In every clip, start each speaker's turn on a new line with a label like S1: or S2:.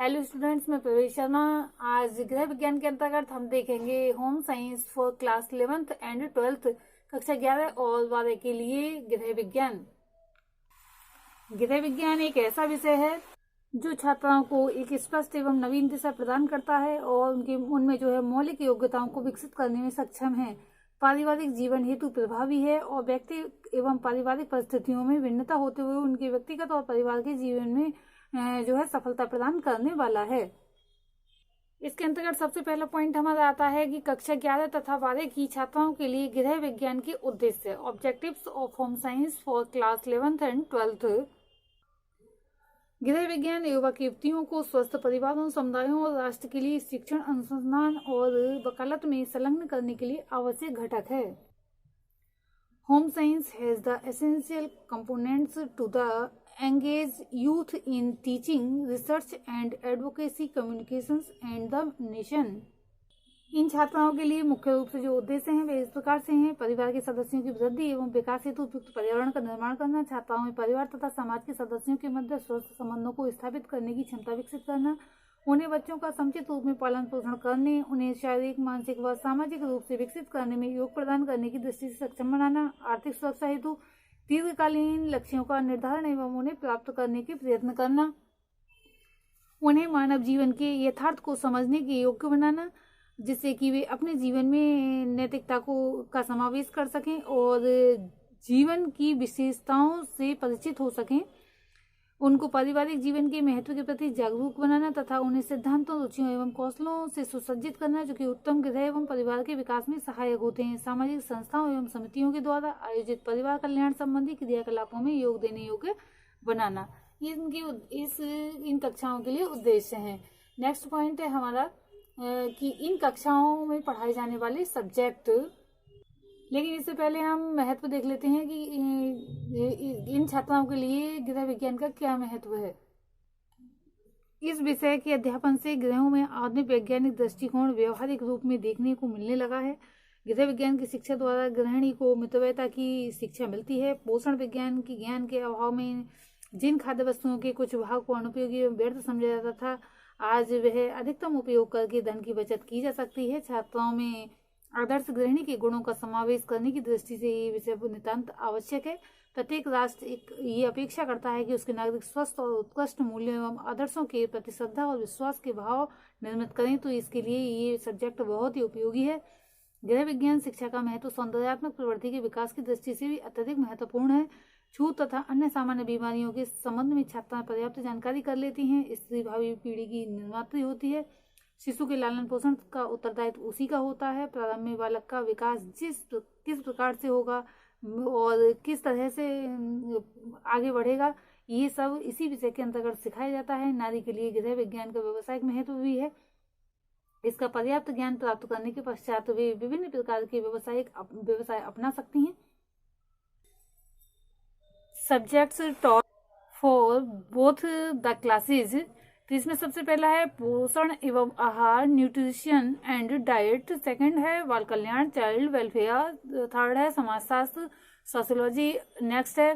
S1: Hello students, मैं प्रवेश शर्मा। आज गृह विज्ञान के अंतर्गत हम देखेंगे home science for class 11th and 12th कक्षा 11 और 12 के लिए गृह विज्ञान। गृह विज्ञान एक ऐसा विषय है जो छात्राओं को एक स्पष्ट एवं नवीन दिशा प्रदान करता है और उनमें जो है मौलिक योग्यताओं को विकसित करने में सक्षम है, पारिवारिक जीवन हेतु प्रभावी है और व्यक्ति एवं पारिवारिक परिस्थितियों में भिन्नता होते हुए उनके व्यक्तिगत और परिवार के जीवन में जो है सफलता प्रदान करने वाला है। इसके अंतर्गत सबसे पहला पॉइंट हमारा आता है कि कक्षा 11 तथा 12 की छात्राओं के लिए गृह विज्ञान के उद्देश्य, objectives of home science for class 11th and 12th। गृह विज्ञान युवा की युवतियों को स्वस्थ परिवारों, समुदायों और राष्ट्र के लिए शिक्षण, अनुसंधान और वकालत में संलग्न करने के लिए आवश्यक घटक है। Home science has the essential components to the engage youth in teaching, research and advocacy, communications and the nation। इन छात्राओं के लिए मुख्य रूप से जो उद्देश्य हैं वे इस प्रकार से हैं: परिवार के सदस्यों की वृद्धि एवं विकास हेतु उपयुक्त पर्यावरण का निर्माण करना, छात्राओं में परिवार तथा समाज के सदस्यों के मध्य स्वस्थ संबंधों को स्थापित करने की क्षमता विकसित करना, उन्हें बच्चों का समुचित रूप में पालन पोषण करने, उन्हें शारीरिक, मानसिक व सामाजिक रूप से विकसित करने में योग प्रदान करने की दृष्टि से सक्षम बनाना, आर्थिक सुरक्षा हेतु दीर्घकालीन लक्ष्यों का निर्धारण एवं उन्हें प्राप्त करने के प्रयत्न करना, उन्हें मानव जीवन के यथार्थ को समझने के योग्य बनाना जिससे कि वे अपने जीवन में नैतिकता का समावेश कर सकें और जीवन की विशेषताओं से परिचित हो सकें, उनको पारिवारिक जीवन के महत्व के प्रति जागरूक बनाना तथा उन्हें सिद्धांतों, रुचियों एवं कौशलों से सुसज्जित करना जो कि उत्तम गृह एवं परिवार के विकास में सहायक होते हैं। सामाजिक संस्थाओं एवं समितियों के द्वारा आयोजित परिवार कल्याण संबंधी क्रियाकलापों में योग देने योग्य बनाना, ये इन कक्षाओं के लिए उद्देश्य हैं। नेक्स्ट पॉइंट है हमारा कि इन कक्षाओं में पढ़ाए जाने वाले सब्जेक्ट। लेकिन इससे पहले हम महत्व देख लेते हैं कि इन छात्राओं के लिए गृह विज्ञान का क्या महत्व है। इस विषय के अध्यापन से गृहों में आधुनिक वैज्ञानिक दृष्टिकोण व्यवहारिक रूप में देखने को मिलने लगा है। गृह विज्ञान की शिक्षा द्वारा गृहिणी को मितव्ययता की शिक्षा मिलती है। पोषण विज्ञान की ज्ञान के अभाव में जिन खाद्य वस्तुओं के कुछ भाग को अनुपयोगी एवं व्यर्थ समझा जाता था, आज वह अधिकतम उपयोग करके धन की बचत की जा सकती है। छात्राओं में आदर्श गृहिणी के गुणों का समावेश करने की दृष्टि से ये विषय नितांत आवश्यक है। प्रत्येक राष्ट्र ये अपेक्षा करता है कि उसके नागरिक स्वस्थ और उत्कृष्ट मूल्यों एवं आदर्शों के प्रति श्रद्धा और विश्वास के भाव निर्मित करें, तो इसके लिए ये सब्जेक्ट बहुत ही उपयोगी है। गृह विज्ञान शिक्षा का महत्व सौंदर्यात्मक प्रवृत्ति के विकास की दृष्टि से भी अत्यधिक महत्वपूर्ण है। छूत तथा अन्य सामान्य बीमारियों के संबंध में छात्राएं पर्याप्त जानकारी कर लेती हैं। स्त्री भावी पीढ़ी की निर्मात्री होती है। शिशु के लालन पोषण का उत्तरदायित्व उसी का होता है। प्रारंभ में बालक का विकास किस प्रकार से होगा और किस तरह से आगे बढ़ेगा, ये सब इसी विषय के अंतर्गत सिखाया जाता है। नारी के लिए गृह विज्ञान का व्यावसायिक महत्व भी है। इसका पर्याप्त ज्ञान प्राप्त करने के पश्चात वे विभिन्न प्रकार के व्यवसाय अपना सकती हैं। Subjects taught for both the classes, तो इसमें सबसे पहला है पोषण एवं आहार, न्यूट्रिशन एंड डाइट। सेकंड है बाल कल्याण, चाइल्ड वेलफेयर। थर्ड है समाजशास्त्र, सोशियोलॉजी। नेक्स्ट है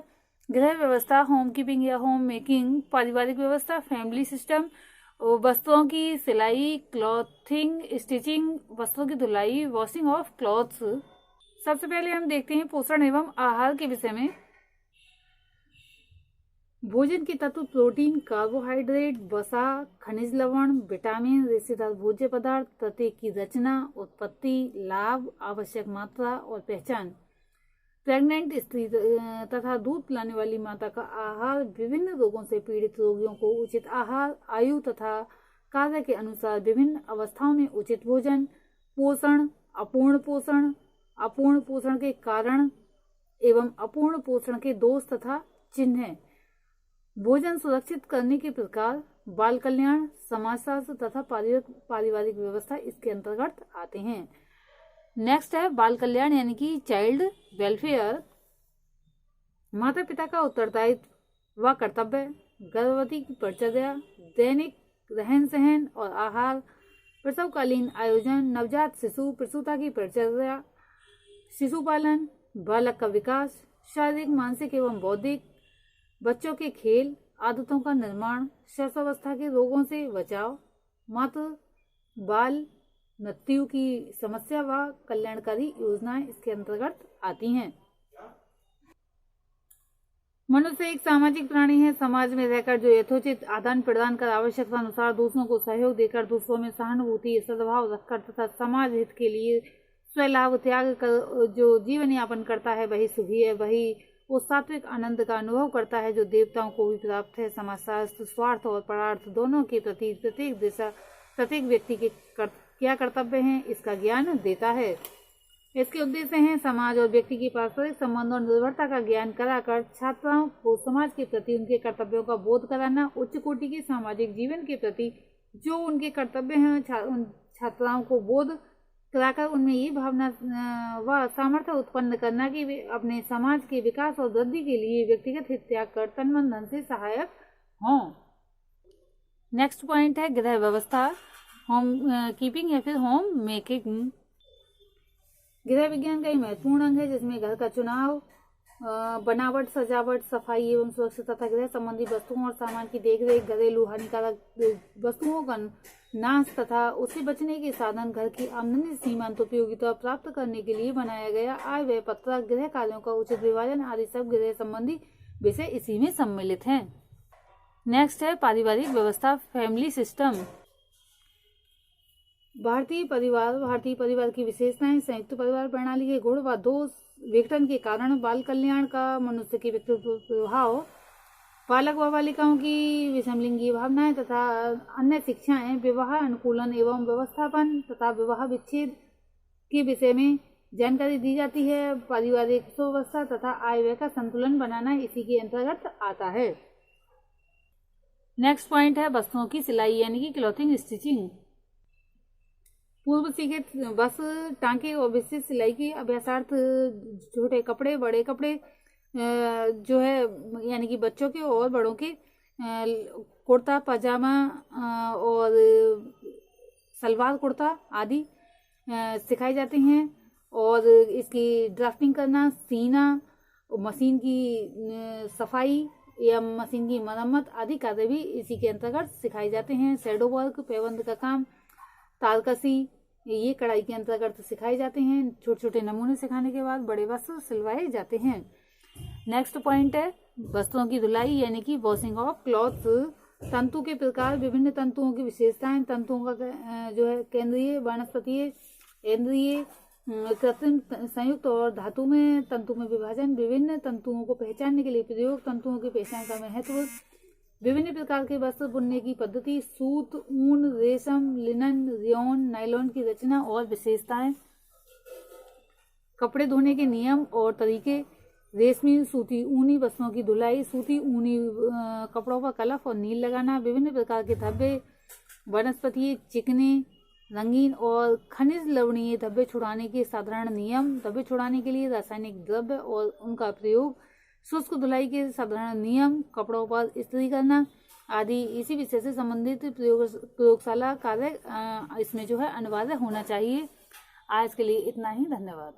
S1: गृह व्यवस्था, होम कीपिंग या होम मेकिंग, पारिवारिक व्यवस्था, फैमिली सिस्टम, वस्त्रों की सिलाई, क्लॉथिंग, स्टिचिंग, वस्त्रों की धुलाई, वॉशिंग ऑफ क्लॉथ्स। सबसे पहले हम देखते हैं पोषण एवं आहार के विषय में। भोजन के तत्व प्रोटीन, कार्बोहाइड्रेट, वसा, खनिज लवण, विटामिन, रेशेदार भोज्य पदार्थ, प्रत्येक की रचना, उत्पत्ति, लाभ, आवश्यक मात्रा और पहचान। प्रेग्नेंट स्त्री तथा दूध पिलाने वाली माता का आहार, विभिन्न रोगों से पीड़ित रोगियों को उचित आहार, आयु तथा कार्य के अनुसार विभिन्न अवस्थाओं में उचित भोजन, पोषण, अपूर्ण पोषण, अपूर्ण पोषण के कारण एवं अपूर्ण पोषण के दोष तथा चिन्ह, भोजन सुरक्षित करने के प्रकार, बाल कल्याण, समाजशास्त्र तथा पारिवारिक व्यवस्था इसके अंतर्गत आते हैं। नेक्स्ट है बाल कल्याण यानी कि चाइल्ड वेलफेयर। माता पिता का उत्तरदायित्व व कर्तव्य, गर्भवती की परिचर्या, दैनिक रहन सहन और आहार, प्रसवकालीन आयोजन, नवजात शिशु प्रसूता की परिचर्या, शिशु पालन, बालक का विकास, शारीरिक, मानसिक एवं बौद्धिक, बच्चों के खेल, आदतों का निर्माण, शैशवावस्था के रोगों से बचाव, मातृ बाल मृत्यु की समस्या व कल्याणकारी योजनाएं इसके अंतर्गत आती हैं। मनुष्य एक सामाजिक प्राणी है। समाज में रहकर जो यथोचित आदान प्रदान कर आवश्यकता अनुसार दूसरों को सहयोग देकर, दूसरों में सहानुभूति सद्भाव रखकर तथा समाज हित के लिए स्वलाभ त्याग कर जो जीवन यापन करता है वही सुखी है। वही उस सात्विक आनंद का अनुभव करता है जो देवताओं को भी प्राप्त है। समाजशास्त्र स्वार्थ और परार्थ दोनों के प्रति प्रत्येक व्यक्ति के क्या कर्तव्य हैं इसका ज्ञान देता है। इसके उद्देश्य हैं समाज और व्यक्ति की पारस्परिक संबंध और निर्भरता का ज्ञान कराकर छात्राओं को समाज के प्रति उनके कर्तव्यों का बोध कराना, उच्च कोटि के सामाजिक जीवन के प्रति जो उनके कर्तव्य हैं उन छात्राओं को बोध कराकर उनमें ये भावना व सामर्थ्य उत्पन्न करना कि वे अपने समाज के विकास और वृद्धि के लिए व्यक्तिगत हित त्याग कर तन मन धन से सहायक हों। नेक्स्ट पॉइंट है गृह व्यवस्था, होम कीपिंग या फिर होम मेकिंग। गृह विज्ञान का एक महत्वपूर्ण अंग है जिसमें घर का चुनाव, बनावट, सजावट, सफाई एवं सुरक्षा तथा गृह संबंधी वस्तुओं और सामान की देखरेख, घरेलू हानिकारक वस्तुओं का नाश तथा उससे बचने के साधन, घर की आमदनी सीमांत उपयोगिता प्राप्त करने के लिए बनाया गया आय व्यय पत्रक, गृह कार्यों का उचित विभाजन आदि सब गृह संबंधी विषय इसी में सम्मिलित हैं। नेक्स्ट है पारिवारिक व्यवस्था, फैमिली सिस्टम। भारतीय परिवार की विशेषताएं, संयुक्त परिवार प्रणाली के गुण व दोष, विघटन के कारण, बाल कल्याण का मनुष्य के व्यक्तित्व प्रभाव, बालक व बालिकाओं की विषमलिंगी भावनाएं तथा अन्य शिक्षाएं, विवाह अनुकूलन एवं व्यवस्थापन तथा विवाह विच्छेद के विषय में जानकारी दी जाती है। पारिवारिक सुव्यवस्था तथा आय व्यय का संतुलन बनाना इसी के अंतर्गत आता है। नेक्स्ट पॉइंट है वस्त्रों की सिलाई यानी कि क्लॉथिंग स्टिचिंग। पूर्व सीखे बस टांके और विशिष्ट सिलाई की अभ्यासार्थ छोटे कपड़े, बड़े कपड़े जो है यानी कि बच्चों के और बड़ों के कुर्ता पजामा और सलवार कुर्ता आदि सिखाई जाती हैं और इसकी ड्राफ्टिंग करना, सीना, मशीन की सफाई या मशीन की मरम्मत आदि कार्य भी इसी के अंतर्गत सिखाए जाते हैं। शैडो वर्क, पैबंद का काम, तारकसी ये कढ़ाई के अंतर्गत सिखाए जाते हैं। छोटे छोटे नमूने सिखाने के बाद बड़े वस्त्र सिलवाए जाते हैं। नेक्स्ट पॉइंट है वस्त्रों की धुलाई यानी कि वॉशिंग ऑफ क्लॉथ्स। तंतु के प्रकार, विभिन्न तंतुओं की विशेषताएं, तंतुओं का जो है केंद्रीय, वानस्पतीय, इंद्रिय, कृत्रिम, संयुक्त और धातु में तंतु में विभाजन, विभिन्न तंतुओं को पहचानने के लिए प्रयोग, तंतुओं की पहचान का महत्व, विभिन्न प्रकार के वस्त्र बुनने की पद्धति, सूत, ऊन, रेशम, लिनन, रियोन, नायलॉन की रचना और विशेषताएं, कपड़े धोने के नियम और तरीके, रेशमी, सूती, ऊनी वस्त्रों की धुलाई, सूती ऊनी कपड़ों पर कलफ और नील लगाना, विभिन्न प्रकार के धब्बे, वनस्पतीय, चिकने, रंगीन और खनिज लवणीय धब्बे छुड़ाने के साधारण नियम, धब्बे छुड़ाने के लिए रासायनिक द्रव्य और उनका प्रयोग, शुष्क धुलाई के साधारण नियम, कपड़ों पर इस्त्री करना आदि इसी विषय से संबंधित प्रयोगशाला कार्य इसमें जो है अनिवार्य होना चाहिए। आज के लिए इतना ही, धन्यवाद।